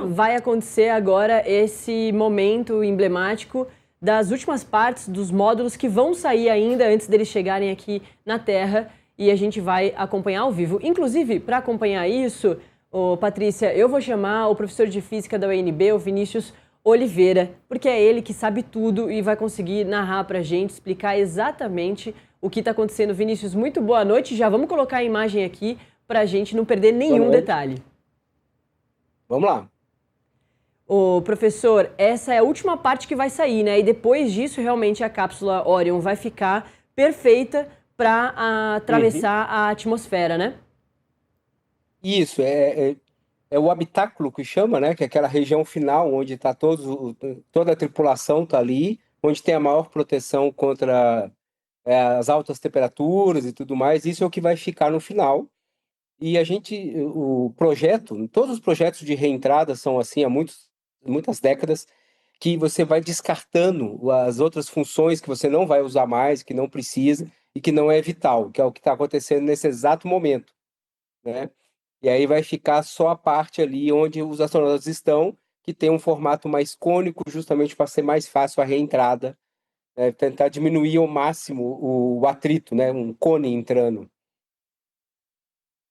vai acontecer agora esse momento emblemático das últimas partes dos módulos que vão sair ainda antes deles chegarem aqui na Terra e a gente vai acompanhar ao vivo. Inclusive, para acompanhar isso, Patrícia, eu vou chamar o professor de física da UNB, o Vinícius Oliveira, porque é ele que sabe tudo e vai conseguir narrar para a gente, explicar exatamente o que está acontecendo. Vinícius, muito boa noite. Já vamos colocar a imagem aqui para a gente não perder nenhum detalhe. Vamos lá. Ô, professor, essa é a última parte que vai sair, né? E depois disso, realmente, a cápsula Orion vai ficar perfeita para atravessar a atmosfera, né? Isso, é o habitáculo que chama, né? Que é aquela região final onde está toda a tripulação está ali, onde tem a maior proteção contra as altas temperaturas e tudo mais. Isso é o que vai ficar no final. E o projeto, todos os projetos de reentrada são assim há muitas décadas, que você vai descartando as outras funções que você não vai usar mais, que não precisa e que não é vital, que é o que está acontecendo nesse exato momento, né? E aí vai ficar só a parte ali onde os astronautas estão, que tem um formato mais cônico, justamente para ser mais fácil a reentrada, né? Tentar diminuir ao máximo o atrito, né? Um cone entrando.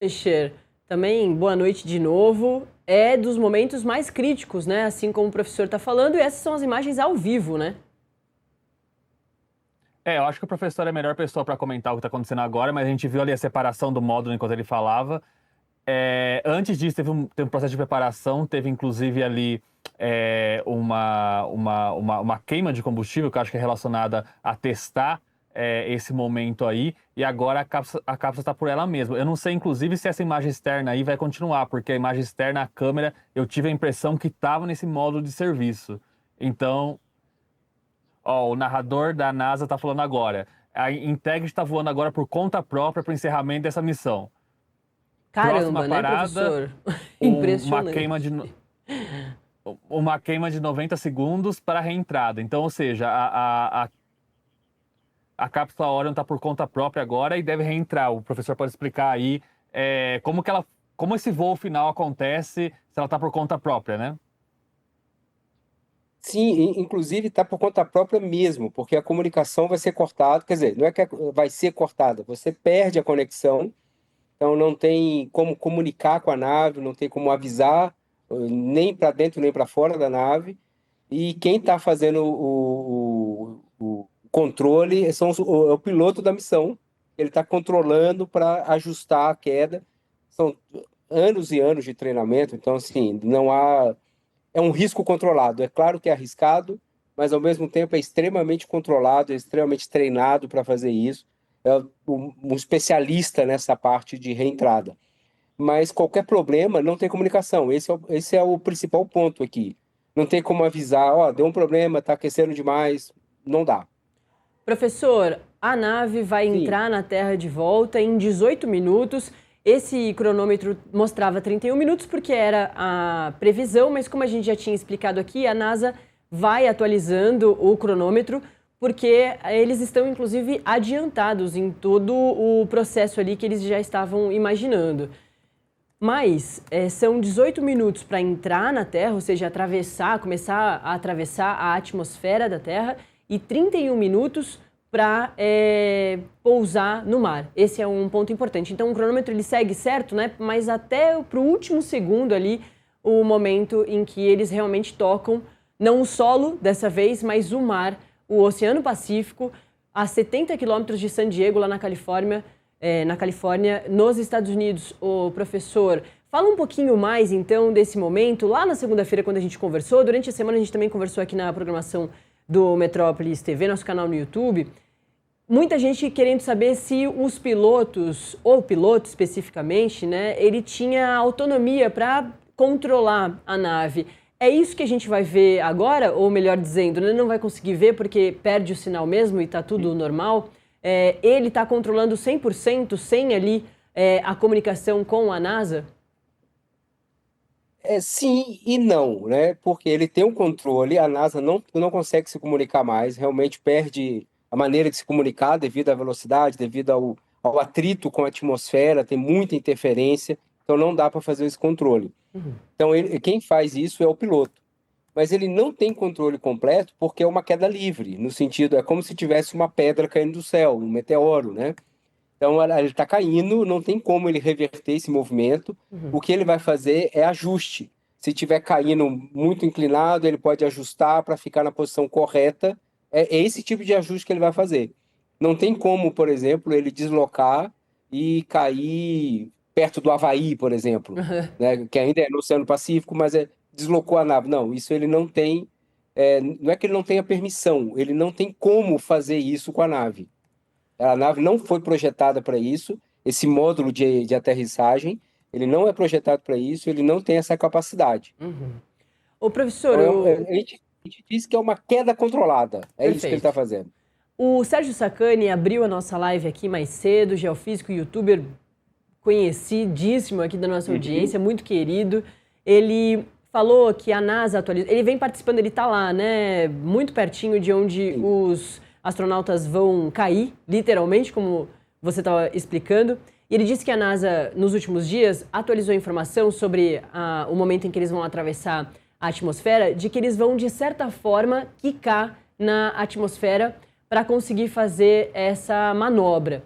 Fischer, também boa noite de novo. É dos momentos mais críticos, né? Assim como o professor está falando, e essas são as imagens ao vivo, né? Eu acho que o professor é a melhor pessoa para comentar o que está acontecendo agora, mas a gente viu ali a separação do módulo enquanto ele falava. Antes disso, teve um processo de preparação, teve inclusive ali uma queima de combustível, que eu acho que é relacionada a testar esse momento aí, e agora a cápsula está por ela mesma. Eu não sei, inclusive, se essa imagem externa aí vai continuar, porque a imagem externa, a câmera, eu tive a impressão que estava nesse módulo de serviço. Então, o narrador da NASA está falando agora. A Integrity está voando agora por conta própria para o encerramento dessa missão. Caramba, Próxima né, parada, professor? Impressionante. Uma queima de 90 segundos para a reentrada. Então, ou seja, a cápsula Orion está por conta própria agora e deve reentrar. O professor pode explicar aí como esse voo final acontece se ela está por conta própria, né? Sim, inclusive está por conta própria mesmo, porque a comunicação vai ser cortada, quer dizer, não é que vai ser cortada, você perde a conexão, então não tem como comunicar com a nave, não tem como avisar, nem para dentro nem para fora da nave, e quem está fazendo o controle é o piloto da missão, ele está controlando para ajustar a queda, são anos e anos de treinamento, então assim, não há... É um risco controlado. É claro que é arriscado, mas ao mesmo tempo é extremamente controlado, é extremamente treinado para fazer isso. É um especialista nessa parte de reentrada. Mas qualquer problema não tem comunicação. Esse é o principal ponto aqui. Não tem como avisar, deu um problema, está aquecendo demais. Não dá. Professor, a nave vai entrar na Terra de volta em 18 minutos. Esse cronômetro mostrava 31 minutos porque era a previsão, mas como a gente já tinha explicado aqui, a NASA vai atualizando o cronômetro porque eles estão, inclusive, adiantados em todo o processo ali que eles já estavam imaginando. Mas são 18 minutos para entrar na Terra, ou seja, começar a atravessar a atmosfera da Terra, e 31 minutos para pousar no mar. Esse é um ponto importante. Então o cronômetro ele segue certo, né? Mas até para o último segundo ali, o momento em que eles realmente tocam, não o solo dessa vez, mas o mar, o Oceano Pacífico, a 70 quilômetros de San Diego, lá na Califórnia, nos Estados Unidos. O professor, fala um pouquinho mais então desse momento. Lá na segunda-feira, quando a gente conversou, durante a semana a gente também conversou aqui na programação do Metrópolis TV, nosso canal no YouTube, muita gente querendo saber se os pilotos, ou o piloto especificamente, né, ele tinha autonomia para controlar a nave. É isso que a gente vai ver agora, ou melhor dizendo, né, não vai conseguir ver porque perde o sinal mesmo e está tudo normal. Ele está controlando 100% sem ali a comunicação com a NASA? Sim e não, né? Porque ele tem um controle, a NASA não consegue se comunicar mais, realmente perde a maneira de se comunicar devido à velocidade, devido ao atrito com a atmosfera, tem muita interferência, então não dá para fazer esse controle. Então, quem faz isso é o piloto. Mas ele não tem controle completo porque é uma queda livre, no sentido, é como se tivesse uma pedra caindo do céu, um meteoro, né? Então, ele está caindo, não tem como ele reverter esse movimento. O que ele vai fazer é ajuste. Se estiver caindo muito inclinado, ele pode ajustar para ficar na posição correta. É esse tipo de ajuste que ele vai fazer. Não tem como, por exemplo, ele deslocar e cair perto do Havaí, por exemplo, né? Que ainda é no Oceano Pacífico, mas deslocou a nave. Não, isso ele não tem. Não é que ele não tenha permissão, ele não tem como fazer isso com a nave. A nave não foi projetada para isso, esse módulo de aterrissagem, ele não é projetado para isso, ele não tem essa capacidade. Ô, professor, Então, a gente diz que é uma queda controlada, é isso que ele Perfeito. está fazendo. O Sérgio Sacani abriu a nossa live aqui mais cedo, geofísico e youtuber conhecidíssimo aqui da nossa audiência, muito querido. Ele falou que a NASA atualizou. Ele vem participando, ele está lá, né? Muito pertinho de onde os astronautas vão cair, literalmente, como você estava explicando. E ele disse que a NASA, nos últimos dias, atualizou a informação sobre o momento em que eles vão atravessar a atmosfera, de que eles vão, de certa forma, quicar na atmosfera para conseguir fazer essa manobra.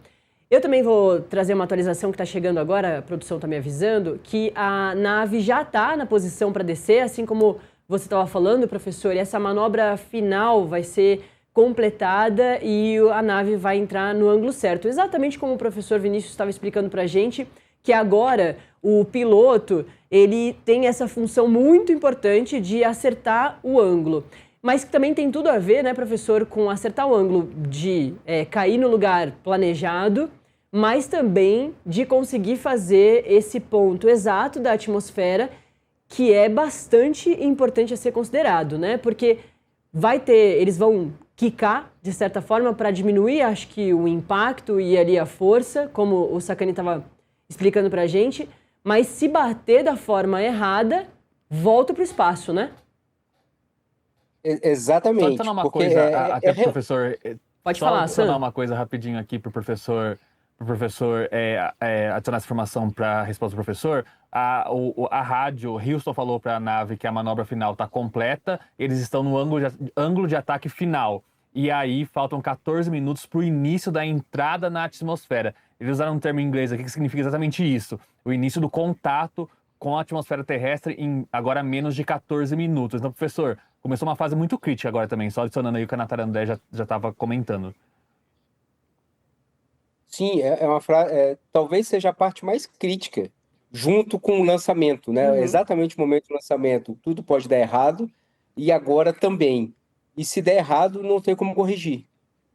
Eu também vou trazer uma atualização que está chegando agora, a produção está me avisando, que a nave já está na posição para descer, assim como você estava falando, professor, e essa manobra final vai ser completada e a nave vai entrar no ângulo certo. Exatamente como o professor Vinícius estava explicando para a gente, que agora o piloto ele tem essa função muito importante de acertar o ângulo. Mas que também tem tudo a ver, né, professor, com acertar o ângulo de cair no lugar planejado, mas também de conseguir fazer esse ponto exato da atmosfera, que é bastante importante a ser considerado, né? Porque eles vão quicar, de certa forma, para diminuir, acho que, o impacto e ali a força, como o Sacani estava explicando para a gente, mas se bater da forma errada, volta para o espaço, né? Só Exatamente. adicionar uma Porque coisa, até pro professor. Pode Só falar, adicionar Sam. uma coisa rapidinho aqui pro professor adicionar essa informação para a resposta do professor. A rádio, Houston falou para a nave que a manobra final está completa, eles estão no ângulo de ataque final. E aí faltam 14 minutos para o início da entrada na atmosfera. Eles usaram um termo em inglês aqui que significa exatamente isso: o início do contato com a atmosfera terrestre em agora menos de 14 minutos. Então, professor, começou uma fase muito crítica agora também, só adicionando aí o que a Natália André já estava comentando. Sim, talvez seja a parte mais crítica, junto com o lançamento, né? Exatamente o momento do lançamento, tudo pode dar errado, e agora também. E se der errado, não tem como corrigir.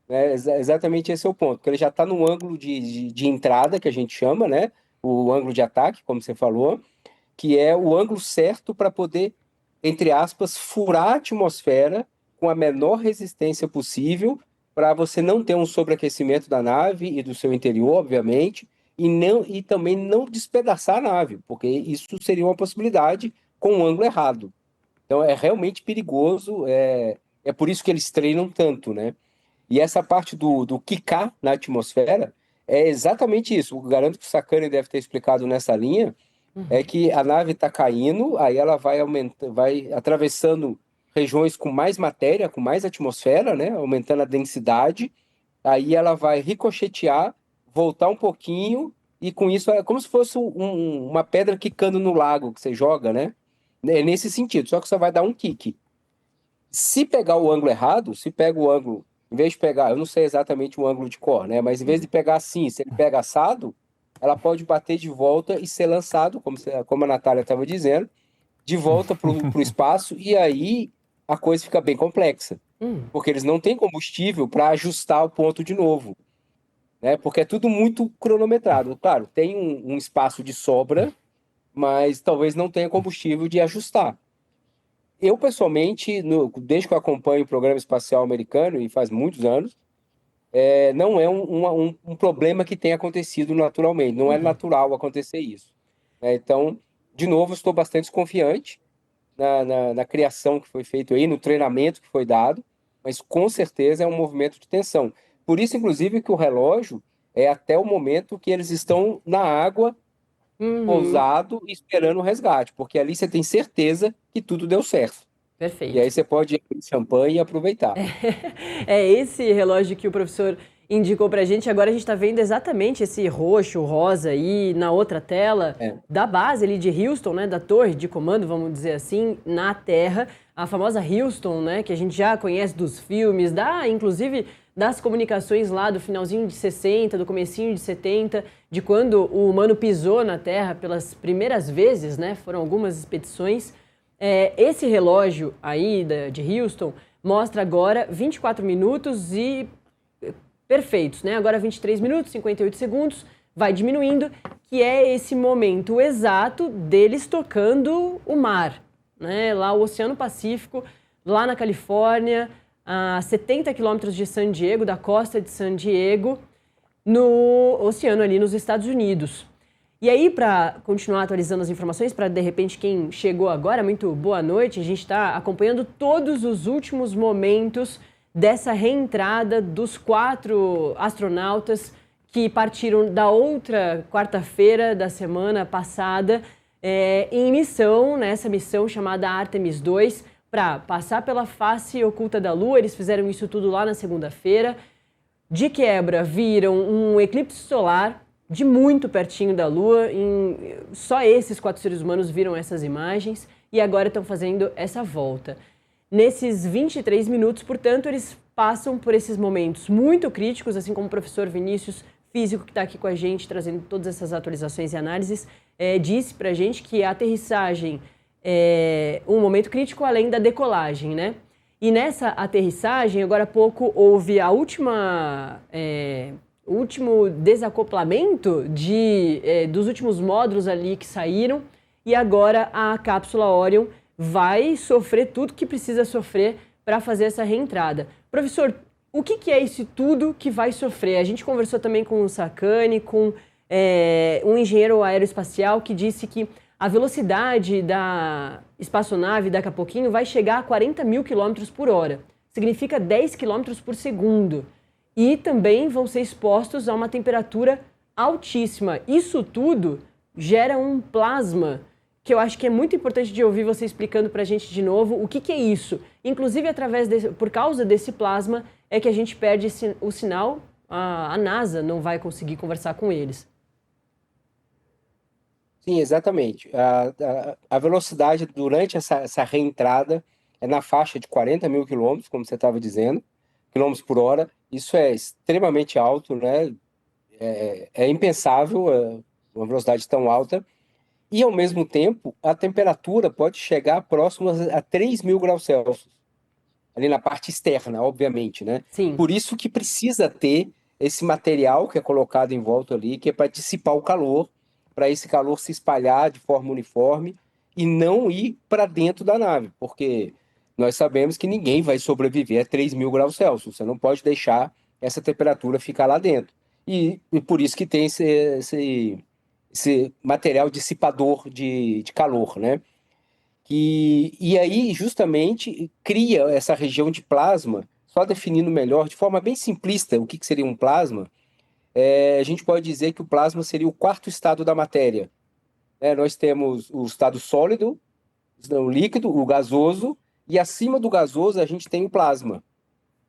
Né? Exatamente esse é o ponto, porque ele já está no ângulo de entrada, que a gente chama, né? O ângulo de ataque, como você falou, que é o ângulo certo para poder, entre aspas, furar a atmosfera com a menor resistência possível, para você não ter um sobreaquecimento da nave e do seu interior, obviamente, e também não despedaçar a nave, porque isso seria uma possibilidade com o ângulo errado. Então é realmente perigoso, é por isso que eles treinam tanto, né? E essa parte do quicar na atmosfera é exatamente isso. Eu garanto que o Sacani deve ter explicado nessa linha, é que a nave está caindo, aí ela vai atravessando regiões com mais matéria, com mais atmosfera, né? Aumentando a densidade. Aí ela vai ricochetear, voltar um pouquinho, e com isso é como se fosse uma pedra quicando no lago que você joga, né? É nesse sentido, só que você vai dar um kick. Se pegar o ângulo errado, se pega o ângulo, em vez de pegar, eu não sei exatamente o ângulo de cor, né? Mas em vez de pegar assim, se ele pega assado, ela pode bater de volta e ser lançado, como a Natália estava dizendo, de volta para o espaço, e aí a coisa fica bem complexa. Porque eles não têm combustível para ajustar o ponto de novo. Né? Porque é tudo muito cronometrado. Claro, tem um espaço de sobra, mas talvez não tenha combustível de ajustar. Eu, pessoalmente, desde que eu acompanho o programa espacial americano, e faz muitos anos, não é um problema que tem acontecido naturalmente. Não é natural acontecer isso. Então, de novo, estou bastante desconfiante na criação que foi feita aí, no treinamento que foi dado, mas com certeza é um movimento de tensão. Por isso, inclusive, que o relógio é até o momento que eles estão na água pousado, esperando o resgate, porque ali você tem certeza que tudo deu certo. E aí Perfeito. você pode abrir champanhe e aproveitar. É esse relógio que o professor indicou pra gente. Agora a gente tá vendo exatamente esse roxo, rosa aí na outra tela É. da base ali de Houston, né, da torre de comando, vamos dizer assim, na Terra, a famosa Houston, né, que a gente já conhece dos filmes, inclusive das comunicações lá do finalzinho de 60, do comecinho de 70, de quando o humano pisou na Terra pelas primeiras vezes, né, foram algumas expedições. Esse relógio aí de Houston mostra agora 24 minutos e perfeitos, né? Agora 23 minutos, 58 segundos, vai diminuindo, que é esse momento exato deles tocando o mar, né? Lá o Oceano Pacífico, lá na Califórnia, a 70 quilômetros de San Diego, da costa de San Diego, no oceano ali nos Estados Unidos. E aí, para continuar atualizando as informações, para de repente quem chegou agora, muito boa noite, a gente está acompanhando todos os últimos momentos dessa reentrada dos 4 astronautas que partiram da outra quarta-feira da semana passada em missão, nessa missão chamada Artemis 2, para passar pela face oculta da Lua. Eles fizeram isso tudo lá na segunda-feira. De quebra, viram um eclipse solar de muito pertinho da Lua. Só esses 4 seres humanos viram essas imagens e agora estão fazendo essa volta. Nesses 23 minutos, portanto, eles passam por esses momentos muito críticos, assim como o professor Vinícius, físico, que está aqui com a gente, trazendo todas essas atualizações e análises, disse para a gente que a aterrissagem é um momento crítico além da decolagem, né? E nessa aterrissagem, agora há pouco, houve o último desacoplamento dos últimos módulos ali que saíram, e agora a cápsula Orion vai sofrer tudo que precisa sofrer para fazer essa reentrada. Professor, o que é isso tudo que vai sofrer? A gente conversou também com o Sacani, com um engenheiro aeroespacial que disse que a velocidade da espaçonave daqui a pouquinho vai chegar a 40 mil quilômetros por hora. Significa 10 quilômetros por segundo. E também vão ser expostos a uma temperatura altíssima. Isso tudo gera um plasma, que eu acho que é muito importante de ouvir você explicando para a gente de novo o que é isso. Inclusive, por causa desse plasma, é que a gente perde o sinal, a NASA não vai conseguir conversar com eles. Sim, exatamente. A velocidade durante essa reentrada é na faixa de 40 mil quilômetros, como você estava dizendo, quilômetros por hora. Isso é extremamente alto, né? É impensável uma velocidade tão alta. E, ao mesmo tempo, a temperatura pode chegar próximo a 3 mil graus Celsius, ali na parte externa, obviamente, né? Sim. Por isso que precisa ter esse material que é colocado em volta ali, que é para dissipar o calor, para esse calor se espalhar de forma uniforme e não ir para dentro da nave, porque nós sabemos que ninguém vai sobreviver a 3 mil graus Celsius. Você não pode deixar essa temperatura ficar lá dentro. E por isso que tem esse material dissipador de calor, né? E aí, justamente, cria essa região de plasma, só definindo melhor, de forma bem simplista, o que seria um plasma. A gente pode dizer que o plasma seria o quarto estado da matéria. Nós temos o estado sólido, o líquido, o gasoso, e acima do gasoso a gente tem o plasma.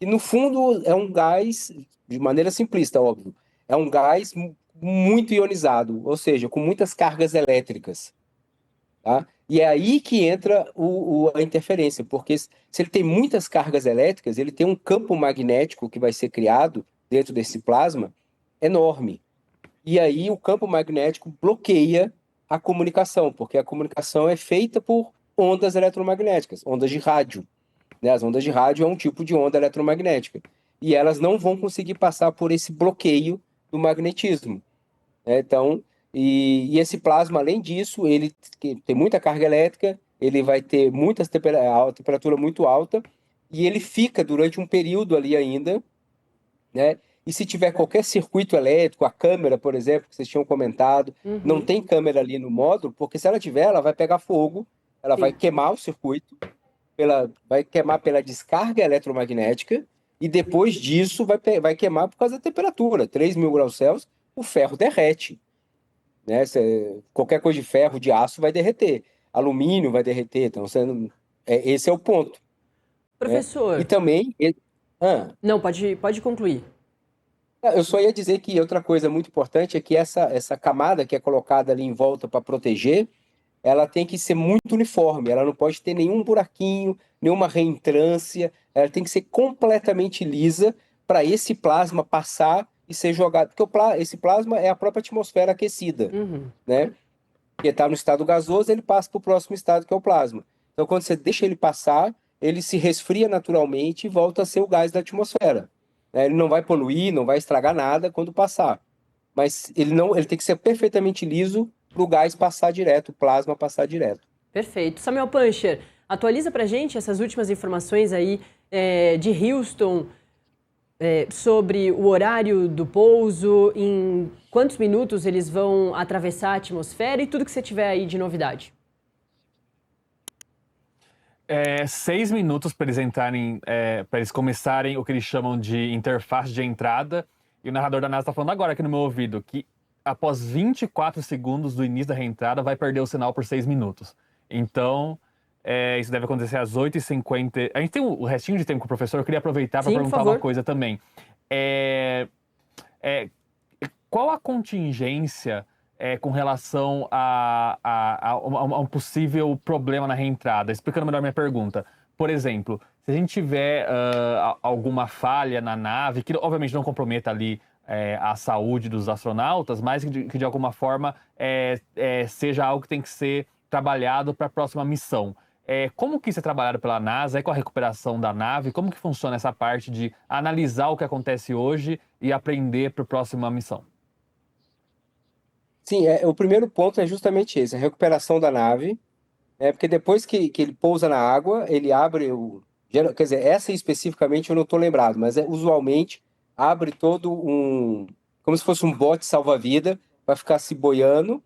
E no fundo é um gás, de maneira simplista, óbvio, é um gás muito ionizado, ou seja, com muitas cargas elétricas. Tá? E é aí que entra a interferência, porque se ele tem muitas cargas elétricas, ele tem um campo magnético que vai ser criado dentro desse plasma enorme. E aí o campo magnético bloqueia a comunicação, porque a comunicação é feita por ondas eletromagnéticas, ondas de rádio. Né? As ondas de rádio é um tipo de onda eletromagnética. E elas não vão conseguir passar por esse bloqueio do magnetismo. Então, esse plasma, além disso, ele tem muita carga elétrica, ele vai ter temperatura muito alta, e ele fica durante um período ali ainda, né? E se tiver qualquer circuito elétrico, a câmera, por exemplo, que vocês tinham comentado, não tem câmera ali no módulo, porque se ela tiver, ela vai pegar fogo, ela vai queimar o circuito, vai queimar pela descarga eletromagnética, e depois disso vai queimar por causa da temperatura, 3 mil graus Celsius, o ferro derrete. né? Qualquer coisa de ferro, de aço vai derreter, alumínio vai derreter, então esse é o ponto, né? E Professor, também, ah, não, pode concluir. eu só ia dizer que outra coisa muito importante é que essa camada que é colocada ali em volta para proteger, ela tem que ser muito uniforme, ela não pode ter nenhum buraquinho, nenhuma reentrância, ela tem que ser completamente lisa para esse plasma passar e ser jogado, porque esse plasma é a própria atmosfera aquecida, Uhum. né? Porque está no estado gasoso, ele passa para o próximo estado, que é o plasma. Então, quando você deixa ele passar, ele se resfria naturalmente e volta a ser o gás da atmosfera, né? Ele não vai poluir, não vai estragar nada quando passar, mas ele tem que ser perfeitamente liso para o gás passar direto, o plasma passar direto. Perfeito. Samuel Puncher, atualiza pra gente essas últimas informações aí de Houston sobre o horário do pouso, em quantos minutos eles vão atravessar a atmosfera e tudo que você tiver aí de novidade. 6 minutos para eles entrarem, para eles começarem o que eles chamam de interface de entrada. E o narrador da NASA está falando agora aqui no meu ouvido que após 24 segundos do início da reentrada vai perder o sinal por 6 minutos. Então, isso deve acontecer às 8h50. A gente tem o restinho de tempo com o professor, eu queria aproveitar para Sim, por perguntar favor. uma coisa também. Qual a contingência com relação a um possível problema na reentrada? Explicando melhor minha pergunta. Por exemplo, se a gente tiver alguma falha na nave, que obviamente não comprometa ali a saúde dos astronautas, mas que de alguma forma seja algo que tem que ser trabalhado para a próxima missão. Como que isso é trabalhado pela NASA? Com a recuperação da nave? Como que funciona essa parte de analisar o que acontece hoje e aprender para a próxima missão? Sim, o primeiro ponto é justamente esse, a recuperação da nave, porque depois que ele pousa na água, ele abre quer dizer, essa especificamente eu não estou lembrado, mas usualmente abre como se fosse um bote salva-vida, para ficar se boiando,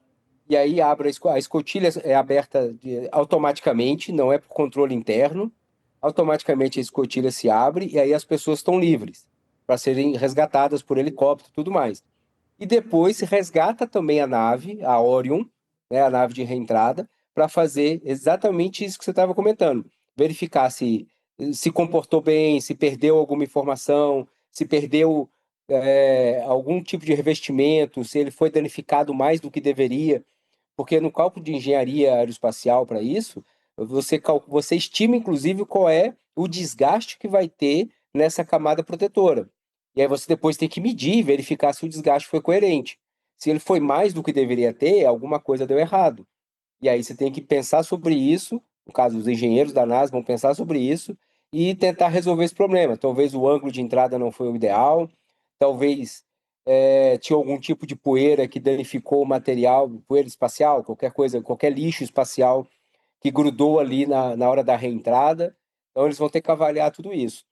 e aí abre a escotilha é aberta automaticamente, não é por controle interno, automaticamente a escotilha se abre, e aí as pessoas estão livres para serem resgatadas por helicóptero e tudo mais. E depois se resgata também a nave, a Orion, né, a nave de reentrada, para fazer exatamente isso que você estava comentando. Verificar se comportou bem, se perdeu alguma informação, se perdeu algum tipo de revestimento, se ele foi danificado mais do que deveria. Porque no cálculo de engenharia aeroespacial para isso, você estima, inclusive, qual é o desgaste que vai ter nessa camada protetora. E aí você depois tem que medir e verificar se o desgaste foi coerente. Se ele foi mais do que deveria ter, alguma coisa deu errado. E aí você tem que pensar sobre isso, no caso, os engenheiros da NASA vão pensar sobre isso e tentar resolver esse problema. Talvez o ângulo de entrada não foi o ideal, talvez tinha algum tipo de poeira que danificou o material, poeira espacial, qualquer coisa, qualquer lixo espacial que grudou ali na hora da reentrada. Então eles vão ter que avaliar tudo isso.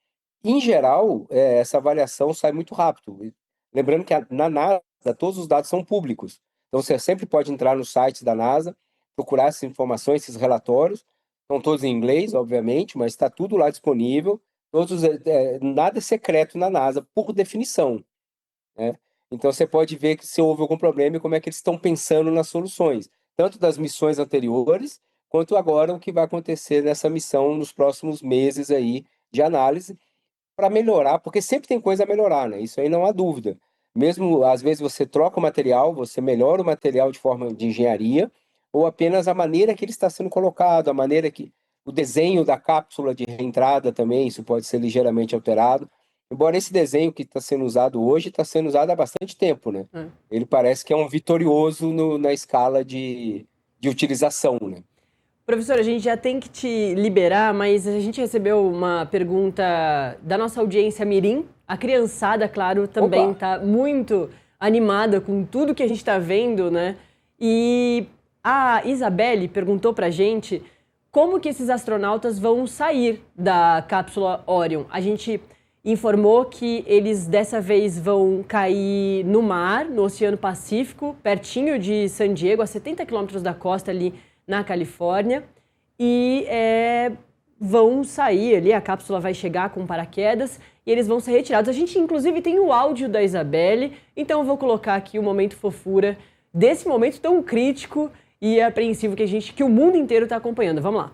Em geral, essa avaliação sai muito rápido. Lembrando que na NASA todos os dados são públicos. Então você sempre pode entrar no site da NASA, procurar essas informações, esses relatórios. Estão todos em inglês, obviamente, mas está tudo lá disponível. Nada é secreto na NASA, por definição, né? Então você pode ver que se houve algum problema e como é que eles estão pensando nas soluções, tanto das missões anteriores, quanto agora o que vai acontecer nessa missão nos próximos meses aí de análise, para melhorar, porque sempre tem coisa a melhorar, né? Isso aí não há dúvida. Mesmo às vezes você troca o material, você melhora o material de forma de engenharia, ou apenas a maneira que ele está sendo colocado, a maneira que o desenho da cápsula de reentrada também, isso pode ser ligeiramente alterado. Embora esse desenho que está sendo usado hoje está sendo usado há bastante tempo, né? Ele parece que é um vitorioso na escala de utilização, né? Professor, a gente já tem que te liberar, mas a gente recebeu uma pergunta da nossa audiência mirim. A criançada, claro, também está muito animada com tudo que a gente está vendo, né? E a Isabelle perguntou para a gente como que esses astronautas vão sair da cápsula Orion. A gente informou que eles dessa vez vão cair no mar, no Oceano Pacífico, pertinho de San Diego, a 70 quilômetros da costa ali na Califórnia, e vão sair ali, a cápsula vai chegar com paraquedas e eles vão ser retirados. A gente inclusive tem o áudio da Isabelle, então eu vou colocar aqui o momento fofura desse momento tão crítico e apreensivo que o mundo inteiro está acompanhando. Vamos lá.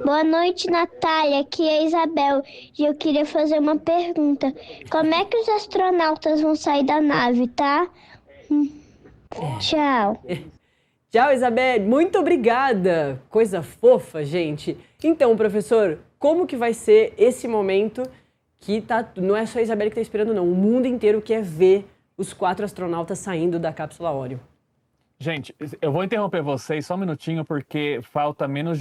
Boa noite, Natália. Aqui é a Isabel e eu queria fazer uma pergunta. Como é que os astronautas vão sair da nave, tá? Tchau. Tchau, Isabel. Muito obrigada. Coisa fofa, gente. Então, professor, como que vai ser esse momento que não é só a Isabel que está esperando, não. O mundo inteiro quer ver os 4 astronautas saindo da cápsula Orion. Gente, eu vou interromper vocês só um minutinho, porque falta menos